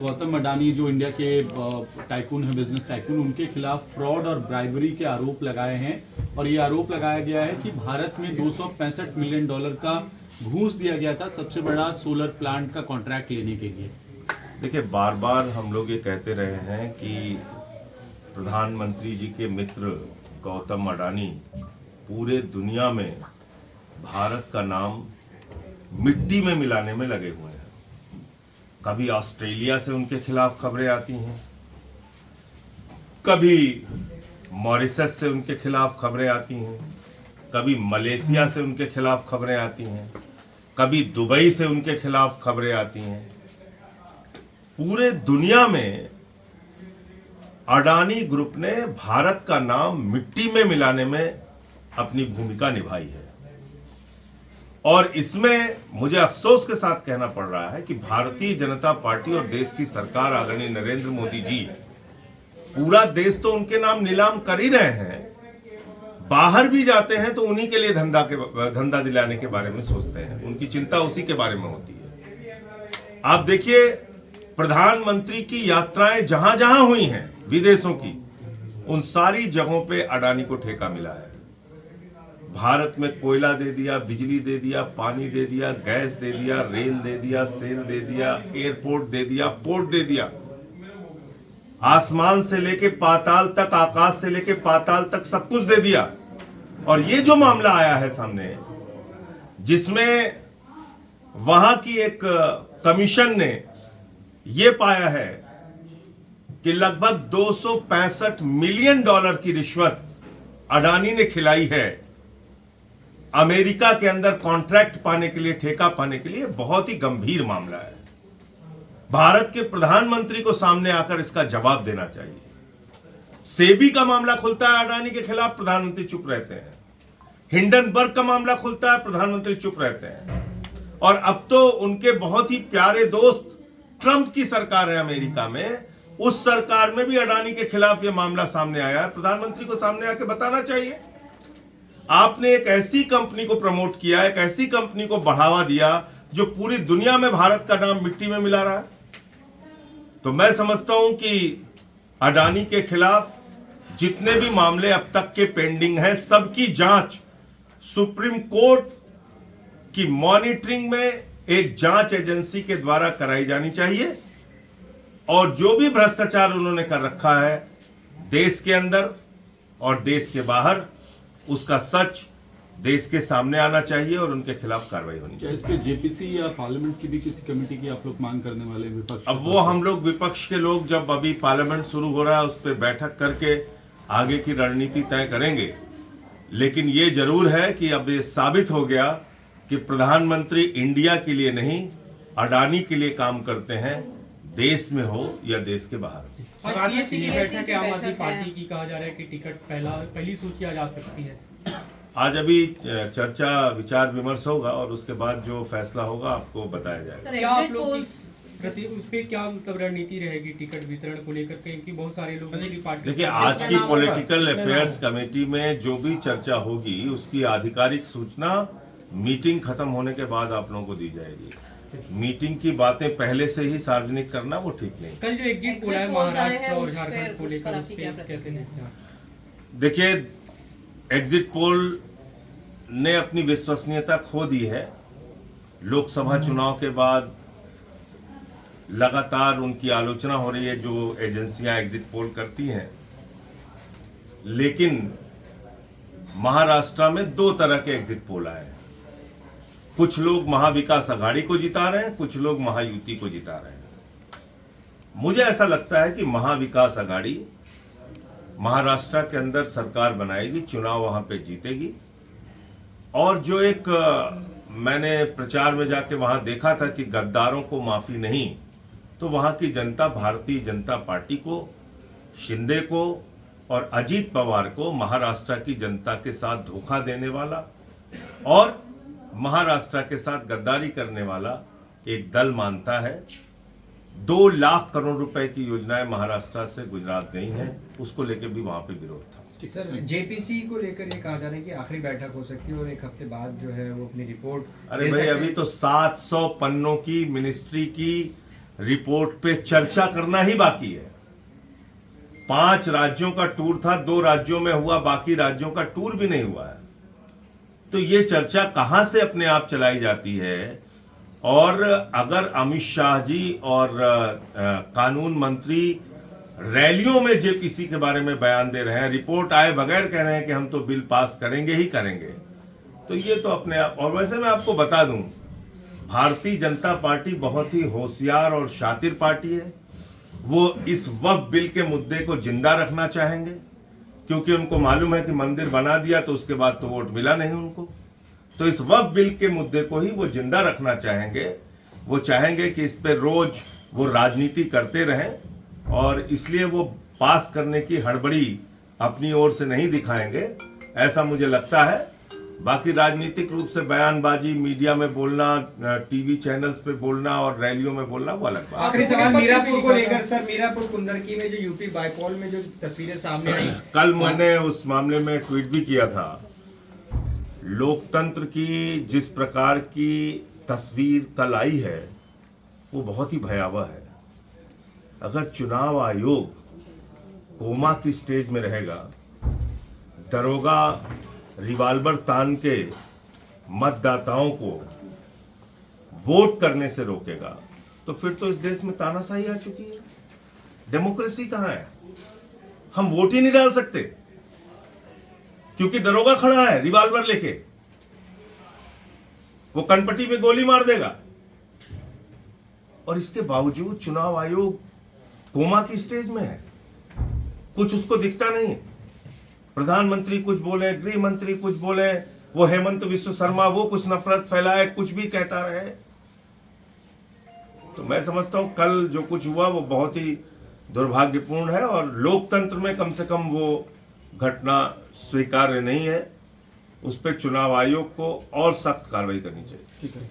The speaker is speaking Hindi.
गौतम अडानी जो इंडिया के टाइकून है, बिजनेस टाइकून, उनके खिलाफ फ्रॉड और ब्राइबरी के आरोप लगाए हैं और ये आरोप लगाया गया है कि भारत में $265 मिलियन का घूस दिया गया था सबसे बड़ा सोलर प्लांट का कॉन्ट्रैक्ट लेने के लिए। देखिए, बार बार हम लोग ये कहते रहे हैं कि प्रधानमंत्री जी के मित्र गौतम अडानी पूरे दुनिया में भारत का नाम मिट्टी में मिलाने में लगे हुए हैं। कभी ऑस्ट्रेलिया से उनके खिलाफ खबरें आती हैं, कभी मॉरिशस से उनके खिलाफ खबरें आती हैं, कभी मलेशिया से उनके खिलाफ खबरें आती हैं, कभी दुबई से उनके खिलाफ खबरें आती हैं। पूरे दुनिया में अडानी ग्रुप ने भारत का नाम मिट्टी में मिलाने में अपनी भूमिका निभाई है और इसमें मुझे अफसोस के साथ कहना पड़ रहा है कि भारतीय जनता पार्टी और देश की सरकार आदरणीय नरेंद्र मोदी जी, पूरा देश तो उनके नाम नीलाम कर ही रहे हैं, बाहर भी जाते हैं तो उन्हीं के लिए धंधा दिलाने के बारे में सोचते हैं, उनकी चिंता उसी के बारे में होती है। आप देखिए, प्रधानमंत्री की यात्राएं जहां जहां हुई हैं विदेशों की, उन सारी जगहों पे अडानी को ठेका मिला है। भारत में कोयला दे दिया, बिजली दे दिया, पानी दे दिया, गैस दे दिया, रेल दे दिया, सेल दे दिया, एयरपोर्ट दे दिया, पोर्ट दे दिया, आसमान से लेके पाताल तक, आकाश से लेके पाताल तक सब कुछ दे दिया। और ये जो मामला आया है सामने, जिसमें वहां की एक कमीशन ने ये पाया है कि लगभग $265 मिलियन की रिश्वत अडानी ने खिलाई है अमेरिका के अंदर कॉन्ट्रैक्ट पाने के लिए, ठेका पाने के लिए, बहुत ही गंभीर मामला है। भारत के प्रधानमंत्री को सामने आकर इसका जवाब देना चाहिए। सेबी का मामला खुलता है अडानी के खिलाफ, प्रधानमंत्री चुप रहते हैं। हिंडनबर्ग का मामला खुलता है, प्रधानमंत्री चुप रहते हैं। और अब तो उनके बहुत ही प्यारे दोस्त ट्रंप की सरकार है अमेरिका में, उस सरकार में भी अडानी के खिलाफ यह मामला सामने आया है। प्रधानमंत्री को सामने आके बताना चाहिए। आपने एक ऐसी कंपनी को प्रमोट किया, एक ऐसी कंपनी को बढ़ावा दिया जो पूरी दुनिया में भारत का नाम मिट्टी में मिला रहा है। तो मैं समझता हूं कि अडानी के खिलाफ जितने भी मामले अब तक के पेंडिंग हैं, सबकी जांच सुप्रीम कोर्ट की मॉनिटरिंग में एक जांच एजेंसी के द्वारा कराई जानी चाहिए। और जो भी भ्रष्टाचार उन्होंने कर रखा है देश के अंदर और देश के बाहर, उसका सच देश के सामने आना चाहिए और उनके खिलाफ कार्रवाई होनी चाहिए। इस पे जेपीसी या पार्लियामेंट की भी किसी कमेटी की आप लोग मांग करने वाले विपक्ष? अब वो हम लोग विपक्ष के लोग, जब अभी पार्लियामेंट शुरू हो रहा है, उस पर बैठक करके आगे की रणनीति तय करेंगे। लेकिन ये जरूर है कि अब ये साबित हो गया कि प्रधानमंत्री इंडिया के लिए नहीं, अडानी के लिए काम करते हैं, देश में हो या देश के बाहर। ये बैठक है आम आदमी पार्टी की, कहा जा रहा है कि टिकट पहली सूची आ जा सकती है। आज अभी चर्चा विचार विमर्श होगा और उसके बाद जो फैसला होगा आपको बताया जाएगा। क्या आप लोग उस पे क्या मतलब रणनीति रहेगी टिकट वितरण को लेकर के, कि बहुत सारे लोग पार्टी? देखिए, आज की पॉलिटिकल अफेयर्स कमेटी में जो भी चर्चा होगी उसकी आधिकारिक सूचना मीटिंग खत्म होने के बाद आप लोगों को दी जाएगी। मीटिंग की बातें पहले से ही सार्वजनिक करना वो ठीक नहीं। कल जो एग्जिट पोल है महाराष्ट्र और झारखंड को लेकर, उस पे कैसे देखते हैं? देखिए, एग्जिट पोल ने अपनी विश्वसनीयता खो दी है। लोकसभा चुनाव के बाद लगातार उनकी आलोचना हो रही है जो एजेंसियां एग्जिट पोल करती हैं। लेकिन महाराष्ट्र में दो तरह के एग्जिट पोल आए हैं। कुछ लोग महाविकास आघाड़ी को जिता रहे हैं, कुछ लोग महायुति को जिता रहे हैं। मुझे ऐसा लगता है कि महाविकास आघाड़ी महाराष्ट्र के अंदर सरकार बनाएगी, चुनाव वहां पे जीतेगी। और जो एक मैंने प्रचार में जाके वहां देखा था कि गद्दारों को माफी नहीं, तो वहां की जनता भारतीय जनता पार्टी को, शिंदे को और अजीत पवार को महाराष्ट्र की जनता के साथ धोखा देने वाला और महाराष्ट्र के साथ गद्दारी करने वाला एक दल मानता है। 2 लाख करोड़ रुपए की योजनाएं महाराष्ट्र से गुजरात गई हैं, उसको लेकर भी वहां पे विरोध था। सर, जेपीसी को लेकर ये कहा जा रहा है कि आखिरी बैठक हो सकती है और एक हफ्ते बाद जो है वो अपनी रिपोर्ट। अरे भाई, अभी तो 700 पन्नों की मिनिस्ट्री की रिपोर्ट पे चर्चा करना ही बाकी है। 5 राज्यों का टूर था, 2 राज्यों में हुआ, बाकी राज्यों का टूर भी नहीं हुआ है। तो ये चर्चा कहां से अपने आप चलाई जाती है? और अगर अमित शाह जी और कानून मंत्री रैलियों में जेपीसी के बारे में बयान दे रहे हैं, रिपोर्ट आए बगैर कह रहे हैं कि हम तो बिल पास करेंगे ही करेंगे, तो ये तो अपने आप। और वैसे मैं आपको बता दूं, भारतीय जनता पार्टी बहुत ही होशियार और शातिर पार्टी है। वो इस वक्फ बिल के मुद्दे को जिंदा रखना चाहेंगे, क्योंकि उनको मालूम है कि मंदिर बना दिया तो उसके बाद तो वोट मिला नहीं उनको। तो इस वक्फ बिल के मुद्दे को ही वो जिंदा रखना चाहेंगे। वो चाहेंगे कि इस पे रोज वो राजनीति करते रहें, और इसलिए वो पास करने की हड़बड़ी अपनी ओर से नहीं दिखाएंगे, ऐसा मुझे लगता है। बाकी राजनीतिक रूप से बयानबाजी, मीडिया में बोलना, टीवी चैनल्स पे बोलना और रैलियों में बोलना, वो अलग बात। आखिरी सवाल मीरापुर को लेकर सर, मीरापुर कुंदरकी में जो यूपी बाईपोल में जो तस्वीरें सामने आई, कल मैंने उस मामले में ट्वीट भी किया था। लोकतंत्र की जिस प्रकार की तस्वीर कल आई है वो बहुत ही भयावह है। अगर चुनाव आयोग कोमा की स्टेज में रहेगा, दरोगा रिवाल्वर तान के मतदाताओं को वोट करने से रोकेगा, तो फिर तो इस देश में तानाशाही आ चुकी है। डेमोक्रेसी कहां है? हम वोट ही नहीं डाल सकते क्योंकि दरोगा खड़ा है रिवाल्वर लेके, वो कनपट्टी में गोली मार देगा। और इसके बावजूद चुनाव आयोग कोमा की स्टेज में है, कुछ उसको दिखता नहीं। प्रधानमंत्री कुछ बोले, गृह मंत्री कुछ बोले, वो हेमंत विश्व शर्मा वो कुछ नफरत फैलाए, कुछ भी कहता रहे। तो मैं समझता हूं कल जो कुछ हुआ वो बहुत ही दुर्भाग्यपूर्ण है, और लोकतंत्र में कम से कम वो घटना स्वीकार्य नहीं है। उस पर चुनाव आयोग को और सख्त कार्रवाई करनी चाहिए। ठीक है।